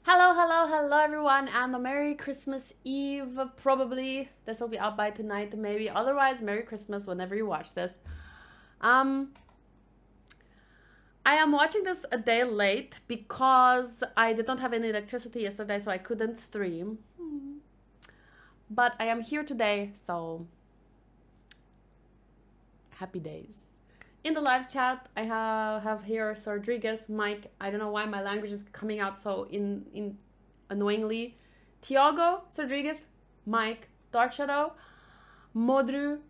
Hello, hello, hello everyone, and a Merry Christmas Eve, probably. This will be out by tonight, maybe. Otherwise, Merry Christmas whenever you watch this. I am watching this a day late because I did not have any electricity yesterday, so I couldn't stream. But I am here today, so happy days. In the live chat, I have here Rodriguez, Mike. I don't know why my language is coming out so annoyingly. Tiago, Rodriguez, Mike, Dark Shadow, Modru,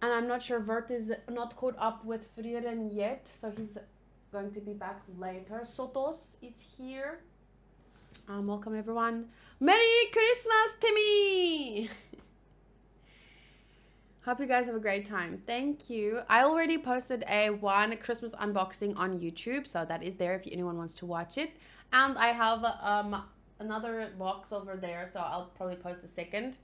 and I'm not sure Vert is not caught up with Frieren yet, so he's going to be back later. Sotos is here. Welcome everyone. Merry Christmas, Timmy! Hope you guys have a great time. Thank you. I already posted one Christmas unboxing on YouTube, so that is there if anyone wants to watch it. And I have another box over there, so I'll probably post a second.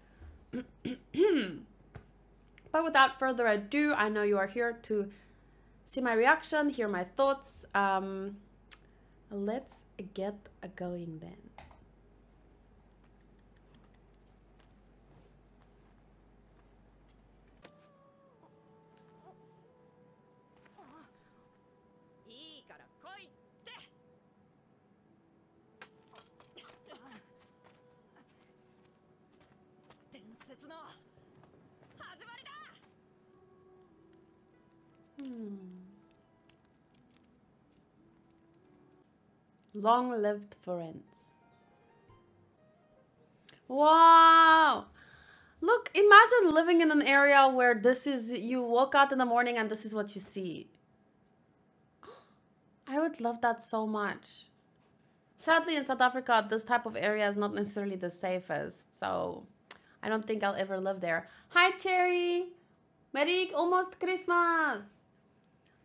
But without further ado, I know you are here to see my reaction, hear my thoughts. Let's get going then. Long-lived Frieren. Wow! Look, imagine living in an area where this is, you woke out in the morning and this is what you see. I would love that so much. Sadly, in South Africa, this type of area is not necessarily the safest, so I don't think I'll ever live there. Hi, Cherry! Merry almost Christmas!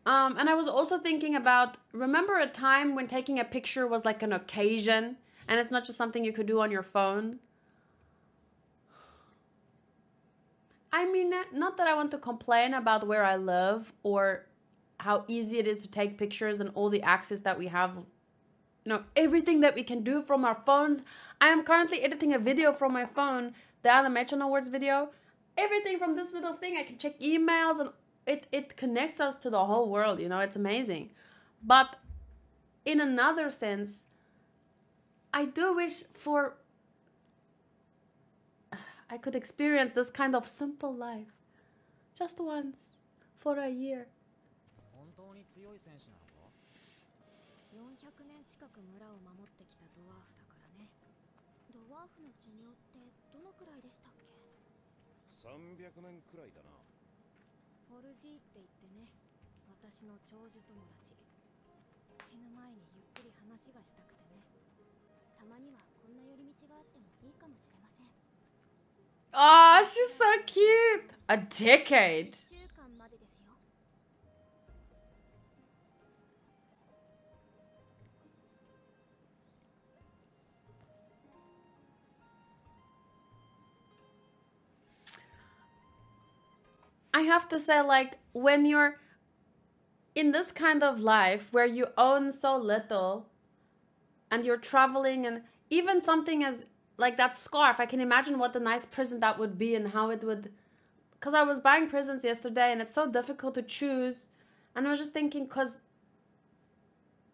And I was also thinking about, remember a time when taking a picture was like an occasion and it's not just something you could do on your phone? I mean, not that I want to complain about where I live or how easy it is to take pictures and all the access that we have, you know, everything that we can do from our phones. I am currently editing a video from my phone, the Animaechan Awards video. Everything from this little thing, I can check emails and it connects us to the whole world, you know, it's amazing. But in another sense, I do wish I could experience this kind of simple life just once for a year. オルジーって言ってね、私の長寿友達。死ぬ前にゆっくり話がしたくてね。たまにはこんな寄り道があってもいいかもしれません。Oh, she's so cute! A decade! I have to say, like, when you're in this kind of life where you own so little and you're traveling, and even something as like that scarf, I can imagine what a nice present that would be and how it would, because I was buying presents yesterday and it's so difficult to choose, and I was just thinking, because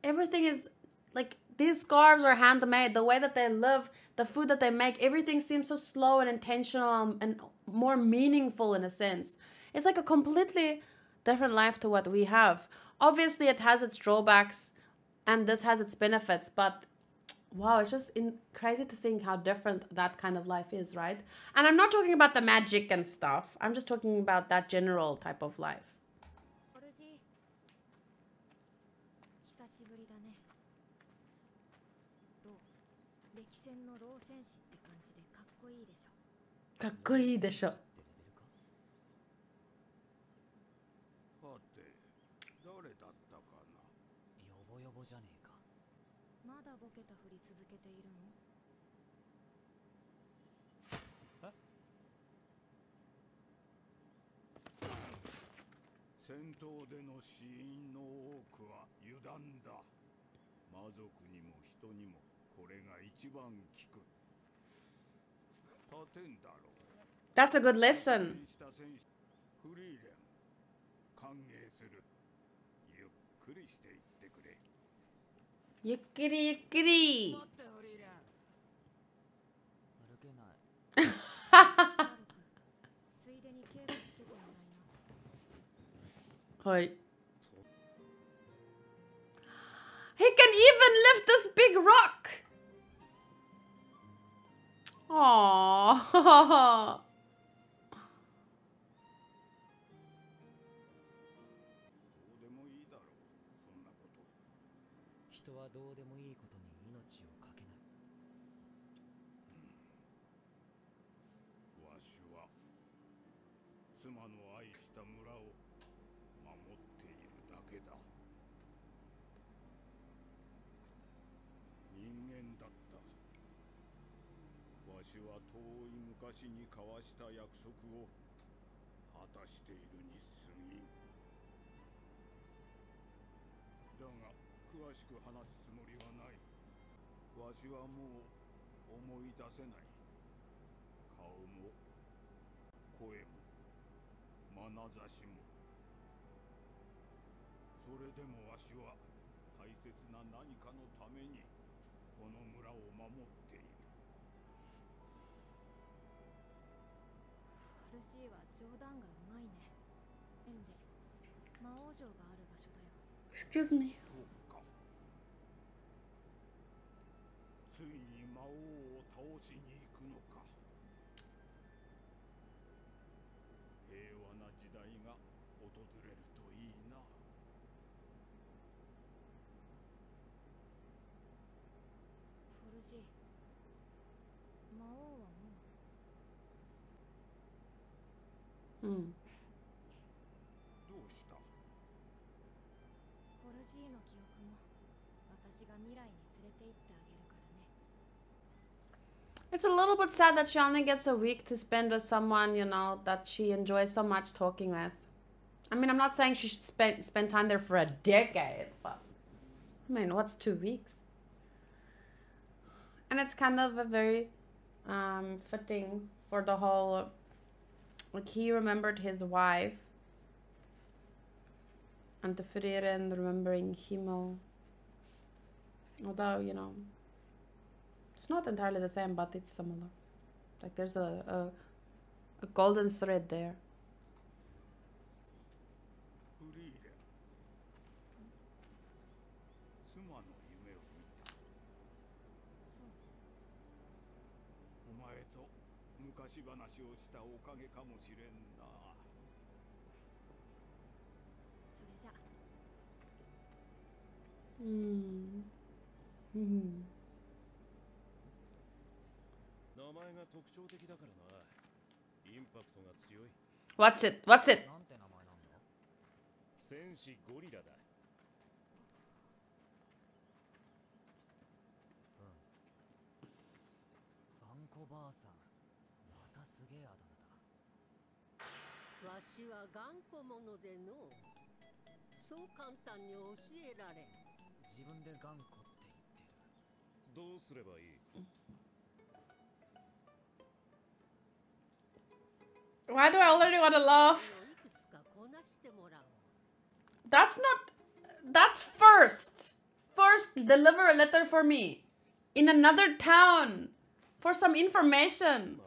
everything is like, these scarves are handmade, the way that they live, the food that they make, everything seems so slow and intentional and more meaningful in a sense. It's like a completely different life to what we have. Obviously, it has its drawbacks and this has its benefits, but wow, it's just crazy to think how different that kind of life is, right? And I'm not talking about the magic and stuff. I'm just talking about that general type of life. Kakkoi desho. じゃねえか。まだボケたふり続けているの？え？戦闘での死因の多くは油断だ。魔族にも人にも That's a good lesson. Yukkiri yukkiri. Hi. He can even lift this big rock. Aww. Excuse me. Mm. It's a little bit sad that she only gets a week to spend with someone, you know, that she enjoys so much talking with. I mean, I'm not saying she should spend time there for a decade, but I mean, what's 2 weeks? And it's kind of a very fitting for the whole, like, he remembered his wife and the Frieren remembering Himmel. Although, you know, it's not entirely the same, but it's similar. Like, there's a golden thread there. What's it? What's it? Why do I already want to laugh? That's not... That's first. First, deliver a letter for me. In another town. For some information.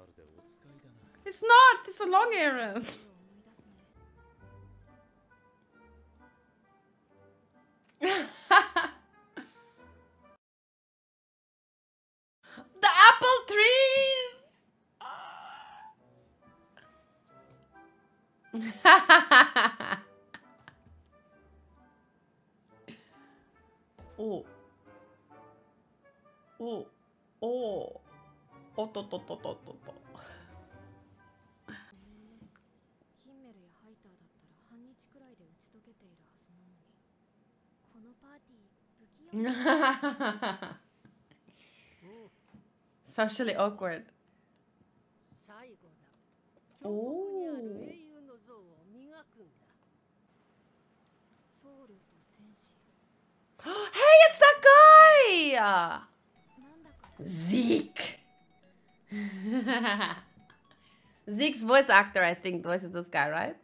It's not. It's a long errand. The apple trees. Oh. Oh. Oh. Oh, to, to, to, to, to, to. Socially awkward. Oh. Hey, it's that guy! Zeke. Zeke's voice actor, I think, voices this guy, right?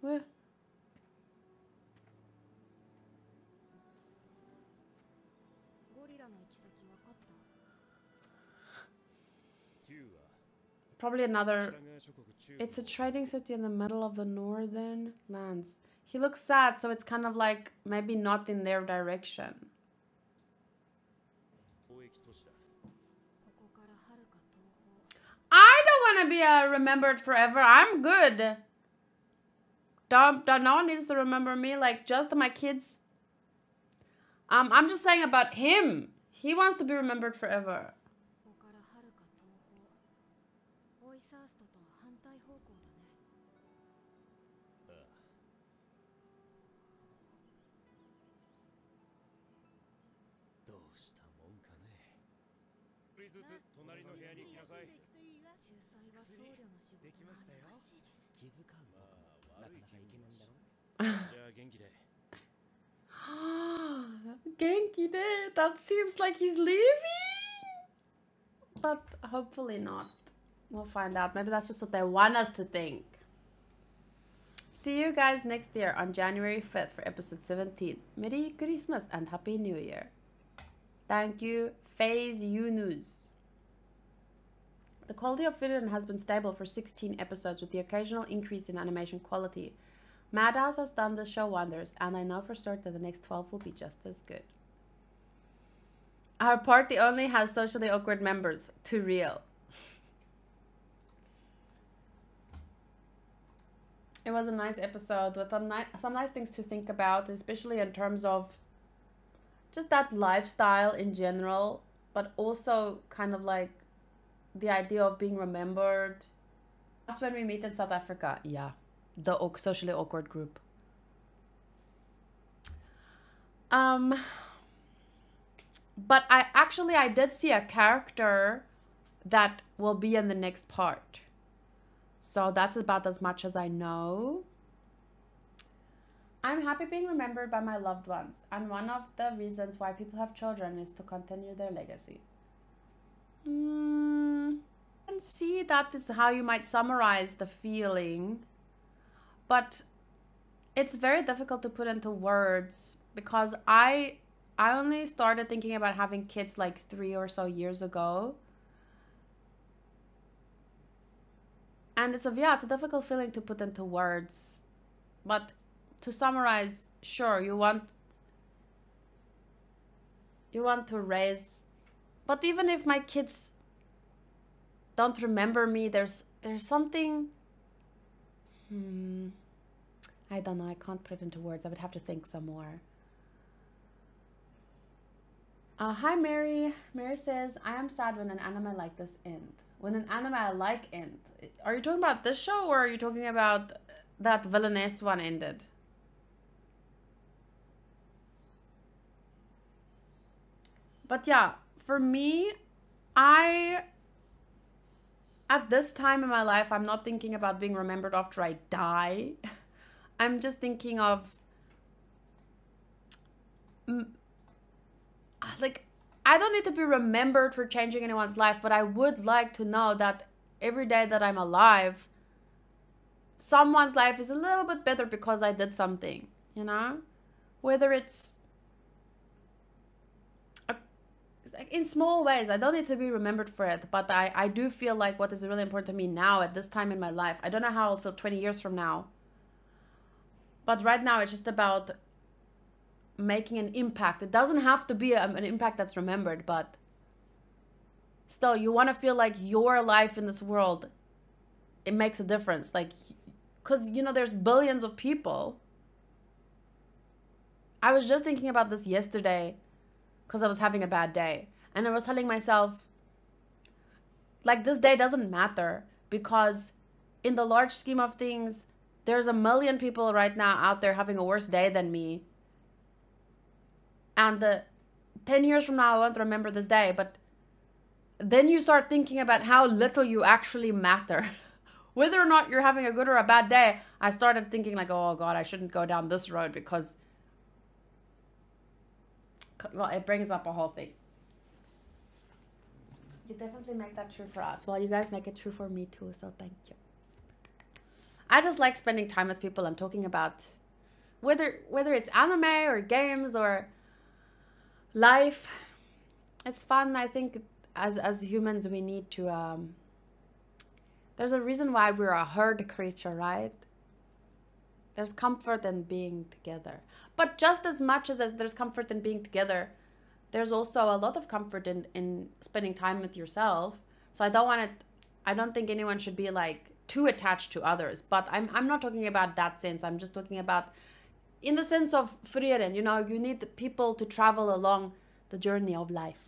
What? Probably another... It's a trading city in the middle of the northern lands. He looks sad, so it's kind of like maybe not in their direction. I don't want to be remembered forever. I'm good. Don't no one needs to remember me. Like, just my kids. I'm just saying about him. He wants to be remembered forever. Genki did. That seems like he's leaving. But hopefully not. We'll find out. Maybe that's just what they want us to think. See you guys next year on January 5th for episode 17. Merry Christmas and Happy New Year. Thank you, Faze Yunus. The quality of Frieren has been stable for 16 episodes with the occasional increase in animation quality. Madhouse has done the show wonders, and I know for certain that the next 12 will be just as good. Our party only has socially awkward members. Too real. It was a nice episode with some nice things to think about, especially in terms of just that lifestyle in general, but also kind of like the idea of being remembered. That's when we meet in South Africa. Yeah. The socially awkward group. But I did see a character that will be in the next part. So that's about as much as I know. I'm happy being remembered by my loved ones. And one of the reasons why people have children is to continue their legacy. I can see that is how you might summarize the feeling. But it's very difficult to put into words because I only started thinking about having kids like 3 or so years ago. And it's a difficult feeling to put into words. But to summarize, sure, you want to raise, but even if my kids don't remember me, there's something, I don't know, I can't put it into words. I would have to think some more. Hi Mary. Mary says, I am sad when an anime like this ends. When an anime I like end. Are you talking about this show or are you talking about that villainess one ended? But yeah, for me, at this time in my life, I'm not thinking about being remembered after I die. I'm just thinking of, like, I don't need to be remembered for changing anyone's life, but I would like to know that every day that I'm alive, someone's life is a little bit better because I did something, you know? Whether it's in small ways. I don't need to be remembered for it, but I do feel like what is really important to me now at this time in my life. I don't know how I'll feel 20 years from now. But right now it's just about making an impact. It doesn't have to be an impact that's remembered, but still, you want to feel like your life in this world, it makes a difference. Like, because, you know, there's billions of people. I was just thinking about this yesterday because I was having a bad day. And I was telling myself, like, this day doesn't matter because in the large scheme of things, there's a million people right now out there having a worse day than me. And 10 years from now, I won't remember this day, but then you start thinking about how little you actually matter. Whether or not you're having a good or a bad day, I started thinking like, oh God, I shouldn't go down this road because, well, it brings up a whole thing. You definitely make that true for us. Well, you guys make it true for me too, so thank you. I just like spending time with people and talking about whether it's anime or games or life. It's fun. I think as humans we need to there's a reason why we're a herd creature, right? There's comfort in being together. But just as much as there's comfort in being together, there's also a lot of comfort in spending time with yourself. So I don't think anyone should be like too attached to others. But I'm not talking about that sense. I'm just talking about in the sense of Frieren, you know, you need people to travel along the journey of life.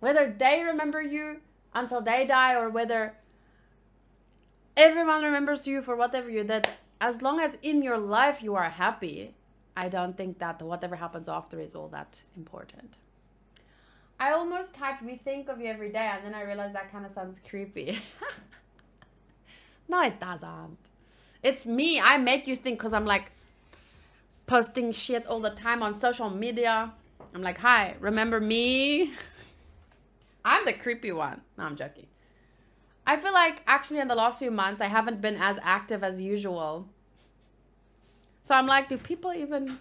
Whether they remember you until they die or whether everyone remembers you for whatever you did, as long as in your life you are happy, I don't think that whatever happens after is all that important. I almost typed "we think of you every day" and then I realized that kind of sounds creepy. No, it doesn't. It's me. I make you think because I'm like posting shit all the time on social media. I'm like, hi, remember me? I'm the creepy one. No, I'm joking. I feel like actually in the last few months, I haven't been as active as usual. So I'm like, do people even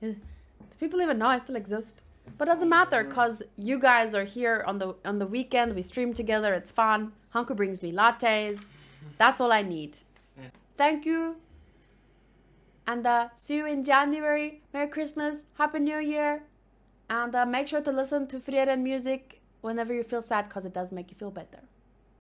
know I still exist? But it doesn't matter because you guys are here on the weekend. We stream together. It's fun. Hanku brings me lattes. That's all I need. Thank you. And see you in January. Merry Christmas. Happy New Year. And make sure to listen to Frieren music whenever you feel sad because it does make you feel better.